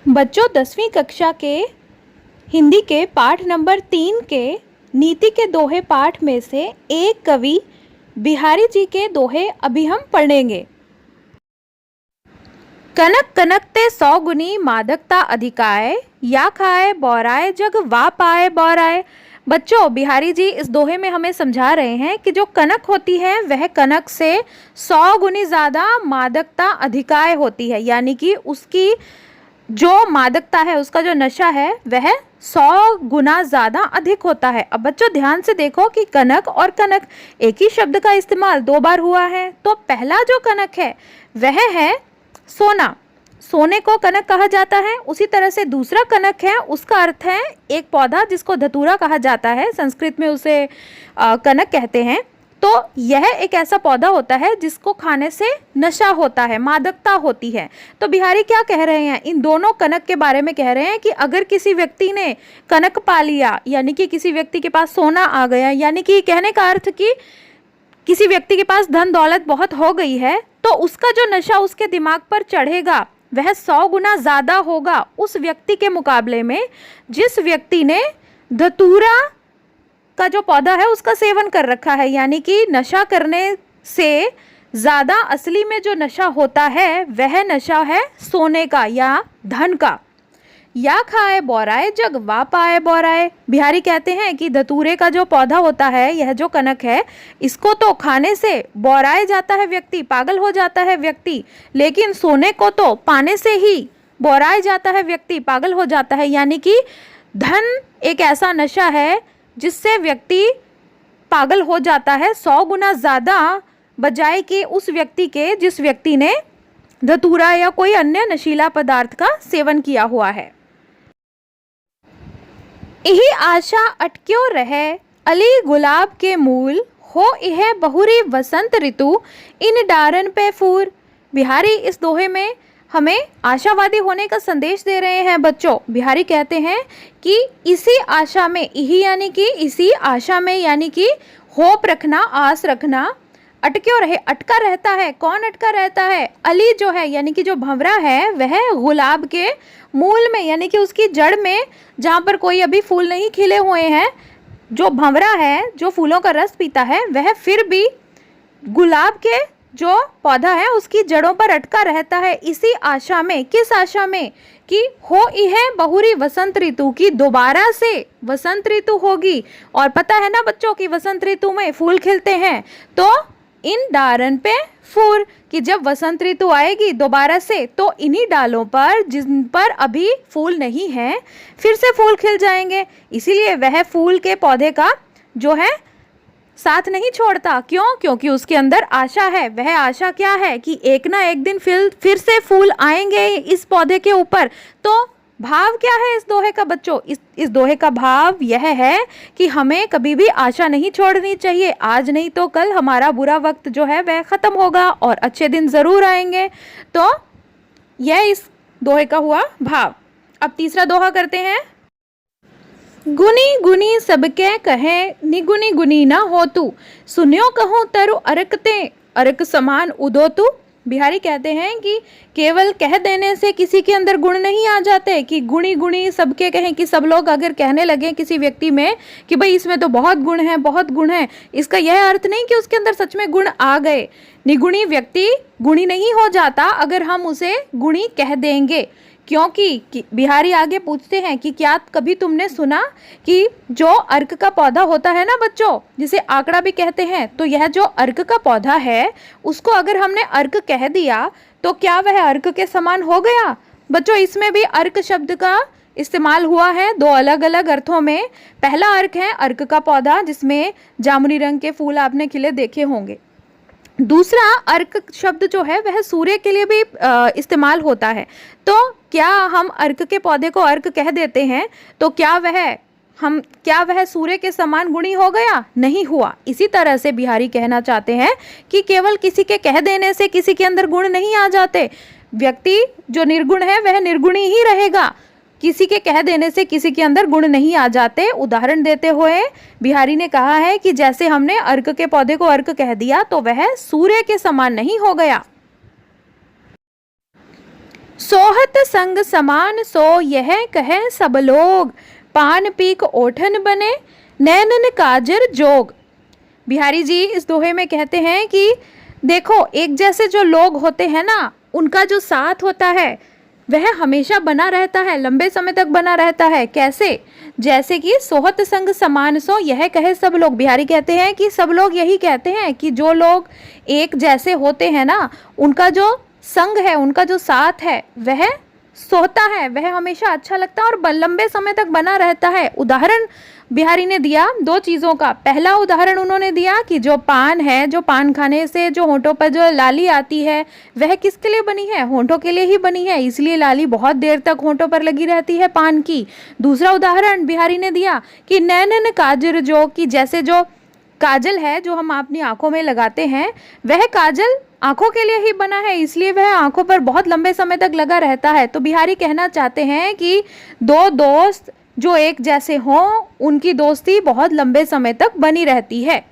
बच्चों 10वीं कक्षा के हिंदी के पाठ नंबर 3 के नीति के दोहे पाठ में से एक कवि बिहारी जी के दोहे अभी हम पढ़ेंगे। कनक कनकते 100 गुनी मादकता अधिकाय, या खाए बौराए जग वा पाए बौराए। बच्चों बिहारी जी इस दोहे में हमें समझा रहे हैं कि जो कनक होती है वह कनक से 100 गुनी ज़्यादा मादकता अधिकाय होती है, यानी कि उसकी जो मादकता है, उसका जो नशा है वह 100 गुना ज़्यादा अधिक होता है। अब बच्चों ध्यान से देखो कि कनक और कनक एक ही शब्द का इस्तेमाल 2 बार हुआ है। तो पहला जो कनक है वह है सोना, सोने को कनक कहा जाता है। उसी तरह से दूसरा कनक है, उसका अर्थ है एक पौधा जिसको धतूरा कहा जाता है, संस्कृत में उसे कनक कहते हैं। तो यह एक ऐसा पौधा होता है जिसको खाने से नशा होता है, मादकता होती है। तो बिहारी क्या कह रहे हैं, इन दोनों कनक के बारे में कह रहे हैं कि अगर किसी व्यक्ति ने कनक पा लिया, यानी कि किसी व्यक्ति के पास सोना आ गया, यानी कि कहने का अर्थ कि किसी व्यक्ति के पास धन दौलत बहुत हो गई है, तो उसका जो नशा उसके दिमाग पर चढ़ेगा वह 100 गुना ज़्यादा होगा उस व्यक्ति के मुकाबले में जिस व्यक्ति ने धतूरा का जो पौधा है उसका सेवन कर रखा है। यानी कि नशा करने से ज़्यादा असली में जो नशा होता है वह नशा है सोने का या धन का। या खाए बौराए जग वा पाए बौराए। बिहारी कहते हैं कि धतूरे का जो पौधा होता है, यह जो कनक है, इसको तो खाने से बौराए जाता है व्यक्ति, पागल हो जाता है व्यक्ति, लेकिन सोने को तो पाने से ही बौराए जाता है व्यक्ति, पागल हो जाता है। यानी कि धन एक ऐसा नशा है जिससे व्यक्ति पागल हो जाता है 100 गुना ज़्यादा बजाय कि उस व्यक्ति के जिस व्यक्ति ने धतूरा या कोई अन्य नशीला पदार्थ का सेवन किया हुआ है। यही आशा अटक्यो रहे अली गुलाब के मूल, हो यह बहुरी वसंत ऋतु इन डारन पे फूर। बिहारी इस दोहे में हमें आशावादी होने का संदेश दे रहे हैं। बच्चों बिहारी कहते हैं कि इसी आशा में, यही यानी कि इसी आशा में, यानी कि होप रखना, आस रखना, अटक्यों रहे, अटका रहता है। कौन अटका रहता है? अली जो है, यानी कि जो भंवरा है, वह गुलाब के मूल में, यानी कि उसकी जड़ में, जहाँ पर कोई अभी फूल नहीं खिले हुए हैं, जो भंवरा है, जो फूलों का रस पीता है, वह फिर भी गुलाब के जो पौधा है उसकी जड़ों पर अटका रहता है, इसी आशा में। किस आशा में? कि हो यह बहुरी वसंत ऋतु की, दोबारा से वसंत ऋतु होगी। और पता है ना बच्चों कि वसंत ऋतु में फूल खिलते हैं। तो इन डारन पे फूल, कि जब वसंत ऋतु आएगी दोबारा से, तो इन्हीं डालों पर जिन पर अभी फूल नहीं है फिर से फूल खिल जाएंगे। इसीलिए वह फूल के पौधे का जो है साथ नहीं छोड़ता। क्यों? क्योंकि उसके अंदर आशा है। वह आशा क्या है कि एक ना एक दिन फिर से फूल आएंगे इस पौधे के ऊपर। तो भाव क्या है इस दोहे का बच्चों? इस दोहे का भाव यह है कि हमें कभी भी आशा नहीं छोड़नी चाहिए। आज नहीं तो कल हमारा बुरा वक्त जो है वह ख़त्म होगा और अच्छे दिन ज़रूर आएंगे। तो यह इस दोहे का हुआ भाव। अब तीसरा दोहा करते हैं। गुनी गुनी सबके कहे निगुनी गुनी ना हो तू, सुन्यो कहूँ तरु अरकते अरक समान उदो तू। बिहारी कहते हैं कि केवल कह देने से किसी के अंदर गुण नहीं आ जाते, कि गुणी गुणी सबके कहें, कि सब लोग अगर कहने लगे किसी व्यक्ति में कि भाई इसमें तो बहुत गुण है, बहुत गुण है, इसका यह अर्थ नहीं कि उसके अंदर सच में गुण आ गए। निगुणी व्यक्ति गुणी नहीं हो जाता अगर हम उसे गुणी कह देंगे। क्योंकि बिहारी आगे पूछते हैं कि क्या कभी तुमने सुना कि जो अर्क का पौधा होता है ना बच्चों, जिसे आंकड़ा भी कहते हैं, तो यह जो अर्क का पौधा है उसको अगर हमने अर्क कह दिया तो क्या वह अर्क के समान हो गया? बच्चों इसमें भी अर्क शब्द का इस्तेमाल हुआ है 2 अलग अलग अर्थों में। पहला अर्क है अर्क का पौधा, जिसमें जामुनी रंग के फूल आपने खिले देखे होंगे। दूसरा अर्क शब्द जो है वह सूर्य के लिए भी इस्तेमाल होता है। तो क्या हम अर्क के पौधे को अर्क कह देते हैं तो क्या वह सूर्य के समान गुणी हो गया? नहीं हुआ। इसी तरह से बिहारी कहना चाहते हैं कि केवल किसी के कह देने से किसी के अंदर गुण नहीं आ जाते। व्यक्ति जो निर्गुण है वह निर्गुणी ही रहेगा। किसी के कह देने से किसी के अंदर गुण नहीं आ जाते। उदाहरण देते हुए बिहारी ने कहा है कि जैसे हमने अर्क के पौधे को अर्क कह दिया तो वह सूर्य के समान नहीं हो गया। सोहत संग समान सो यह कहे सब लोग, पान पीक ओठन बने नैनन काजर जोग। बिहारी जी इस दोहे में कहते हैं कि देखो, एक जैसे जो लोग होते हैं ना, उनका जो साथ होता है वह हमेशा बना रहता है, लंबे समय तक बना रहता है। कैसे? जैसे कि सोहत संग समान सो यह कहे सब लोग। बिहारी कहते हैं कि सब लोग यही कहते हैं कि जो लोग एक जैसे होते हैं ना, उनका जो संग है, उनका जो साथ है, वह सोता है, वह हमेशा अच्छा लगता है और लंबे समय तक बना रहता है। उदाहरण बिहारी ने दिया दो चीज़ों का। पहला उदाहरण उन्होंने दिया कि जो पान है, जो पान खाने से जो होंठों पर जो लाली आती है, वह किसके लिए बनी है? होंठों के लिए ही बनी है, इसलिए लाली बहुत देर तक होंठों पर लगी रहती है पान की। दूसरा उदाहरण बिहारी ने दिया कि नैनन काजर जो, कि जैसे जो काजल है जो हम अपनी आंखों में लगाते हैं, वह काजल आंखों के लिए ही बना है, इसलिए वह आंखों पर बहुत लंबे समय तक लगा रहता है। तो बिहारी कहना चाहते हैं कि दो दोस्त जो एक जैसे हों, उनकी दोस्ती बहुत लंबे समय तक बनी रहती है।